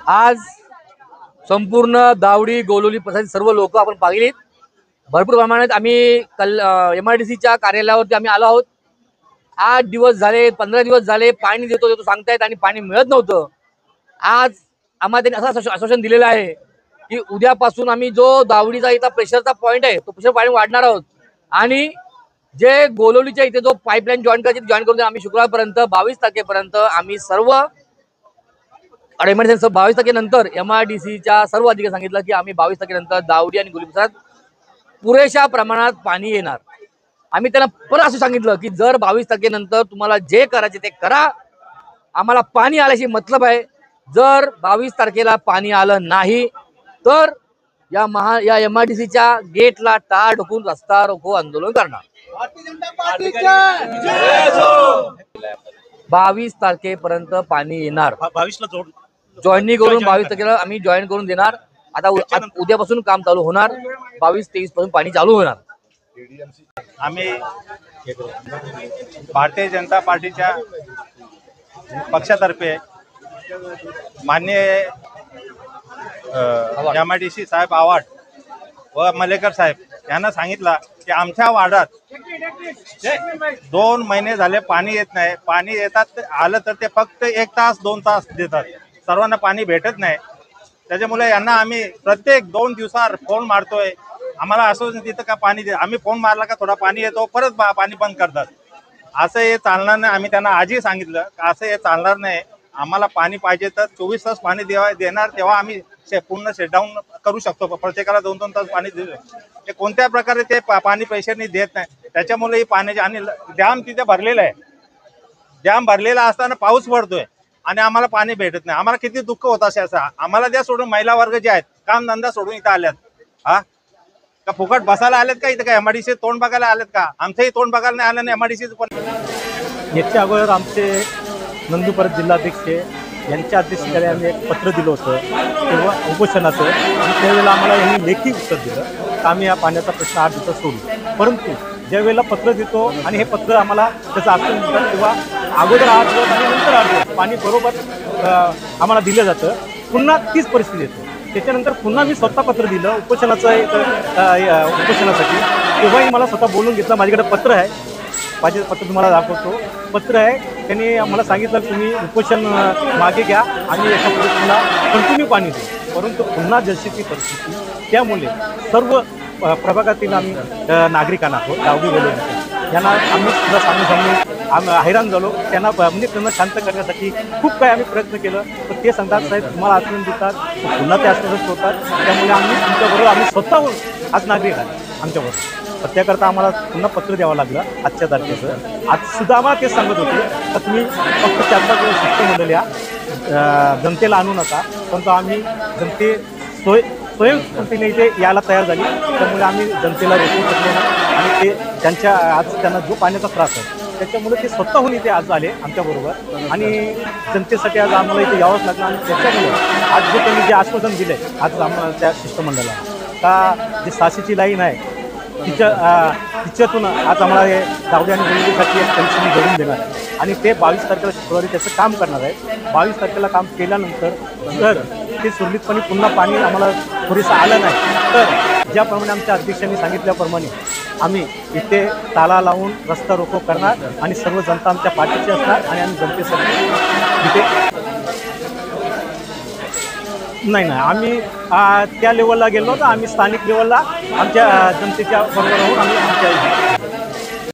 आज संपूर्ण दावडी गोलोली प्रशासन सर्व लोक आपण पाहिलीत। भरपूर प्रमाणात आम्ही MIDCच्या कार्यालयावरती आम्ही आलो आहोत। 8 दिवस झाले 15 दिवस झाले पाणी देतो सांगतायत आणि पाणी मिळत नव्हतं। आज आम्हाला त्यांनी असं आश्वासन दिलेलं आहे की उद्यापासून आम्ही जो दावडीचा इथं प्रेशरचा पॉइंट आहे तो प्रेशर पॉइंट वाढणार आहोत आणि जे गोलोलीच्या इथे जो पाईपलाईन जॉईन करून आम्ही शुक्रवारपर्यंत 22 तारखेपर्यंत आम्ही सर्व MIDC 22 तारखेनंतर MIDCच्या सर्व अधिकारी सांगितलं की आम्ही 22 तारखेनंतर दावडी आणि गोलोलीत पुरेशा प्रमाणात पाणी येणार। आम्ही त्यांना परत असं सांगितलं की जर 22 तारखेनंतर तुम्हाला जे करायचे ते करा, आम्हाला पाणी आल्याशी मतलब आहे। जर 22 तारखेला पाणी आलं नाही तर या MIDCच्या गेटला टाळ ठोकून रस्ता रोको आंदोलन करणार। 22 तारखेपर्यंत पाणी येणार। 22 ला जॉईनिंग करून 22 तारखेला आम्ही जॉईन करून देणार। आता उद्यापासून काम चालू होणार, 22-23 पासून पाणी चालू होणार। आम्ही भारतीय जनता पार्टीच्या पक्षातर्फे माननीय MIDC साहेब आवाड व मलेकर साहेब यांना सांगितलं की आमच्या वार्डात 2 महिने झाले पाणी येत नाही। पाणी येतात आलं तर ते फक्त 1 तास 2 तास देतात, सर्वांना पाणी भेटत नाही। त्याच्यामुळे यांना आम्ही प्रत्येक 2 दिवसावर फोन मारतोय, आम्हाला असं तिथं का पाणी दे, आम्ही फोन मारला का थोडा पाणी येतो परत पाणी बंद करतात। असं हे चालणार नाही। आम्ही त्यांना आजही सांगितलं की असं हे चालणार नाही, आम्हाला पाणी पाहिजे तर 24 तास पाणी देणार, तेव्हा आम्ही पूर्ण शटडाऊन करू शकतो। प्रत्येकाला 2-2 तास पाणी देऊ, ते कोणत्या प्रकारे ते पाणी पैशांनी देत नाही। त्याच्यामुळे ही पाण्याची आणि डॅम तिथे भरलेला आहे, डॅम भरलेला असताना पाऊस पडतोय आणि आम्हाला पाणी भेटत नाही। आम्हाला किती दुःख होत असे, असं आम्हाला द्या सोडून महिला वर्ग जे आहेत काम धंदा सोडून इथं आल्यात, हा का फुकट बसायला आलेत का इथं? काय MIDC तोंड बघायला आलेत का? आमचंही तोंड बघायला नाही आलं नाही MIDC पण। याच्या अगोदर आमचे नंदुरबार जिल्हाध्यक्ष यांच्या अध्यक्षतेखाली आम्ही एक पत्र दिलं होतं तेव्हा उपोषणाचं, आणि त्यावेळेला आम्हाला यांनी लेखी उत्तर दिलं की आम्ही या पाण्याचा प्रश्न 8 दिवसात सोडू। परंतु ज्यावेळेला पत्र देतो आणि हे पत्र आम्हाला त्याचं आश्वासन देतात तेव्हा अगोदर 8 दिवस आणि नंतर 8 दिवस पाणी बरोबर आम्हाला दिलं जातं, पुन्हा तीच परिस्थिती येते। त्याच्यानंतर पुन्हा मी स्वतः पत्र दिलं उपोषणाचं उपोषणासाठी, तेव्हाही मला स्वतः बोलून घेतलं। माझ्याकडे पत्र आहे, माझे पत्र तुम्हाला दाखवतो, पत्र आहे। त्यांनी मला सांगितलं तुम्ही उपोषण मागे घ्या आणि एका पद्धतीला कंटिन्यू पाणी देऊ, परंतु पुन्हा जशीची परिस्थिती, त्यामुळे सर्व प्रभागातील आम्ही नागरिकांना दावडी गोलोली यांना आम्ही सुद्धा सांगून आम्ही हैराण झालो। त्यांना म्हणजे त्यांना शांत करण्यासाठी खूप काही आम्ही प्रयत्न केलं, तर ते सांगतात साहेब तुम्हाला आश्वासन देतात पुन्हा ते आश्वासन होतात। त्यामुळे आम्ही तुमच्याबरोबर आम्ही स्वतःहून आज नागरिक आहे आमच्याबरोबर, तर त्याकरता आम्हाला पुन्हा पत्र द्यावं लागलं आजच्या तारखेचं। आज सुद्धा आम्हाला तेच सांगत होते तर तुम्ही फक्त 4-5 शिष्टमंडळी जनतेला आणू नका, परंतु आम्ही जनते स्वयंस्फूर्तीने इथे यायला तयार झाली, त्यामुळे आम्ही जनतेला रोखू शकलो नाही। आणि ते त्यांना जो पाण्याचा त्रास आहे त्याच्यामुळे ते स्वतःहून इथे आज आले आमच्याबरोबर, आणि जनतेसाठी आज आम्हाला इथे यावंच लागलं। आणि त्याच्यामुळे आज जे त्यांनी जे आश्वासन दिलं आहे आज आम्हाला त्या शिष्टमंडळाला का जे 600ची लाईन आहे तिच्यातून आज आम्हाला हे दावडी आणि गोलोलीसाठी एक कनेक्शन जोडून देणार आहे, आणि ते 22 तारखेला शुक्रवारी त्याचं काम करणार आहे। 22 तारखेला काम केल्यानंतर जर ते सुरळीतपणे पुन्हा पाणी आम्हाला पुरेसं आलं नाही तर ज्याप्रमाणे आमच्या अध्यक्षांनी सांगितल्याप्रमाणे आम्ही इथे ताला लावून रस्ता रोको करणार आणि सर्व जनता आमच्या पाठीची असणार, आणि आम्ही जनतेसाठी इथे नाही आम्ही त्या लेवलला गेलो तर आम्ही स्थानिक लेवलला आमच्या जनतेच्या बरोबर राहून आम्ही आमच्या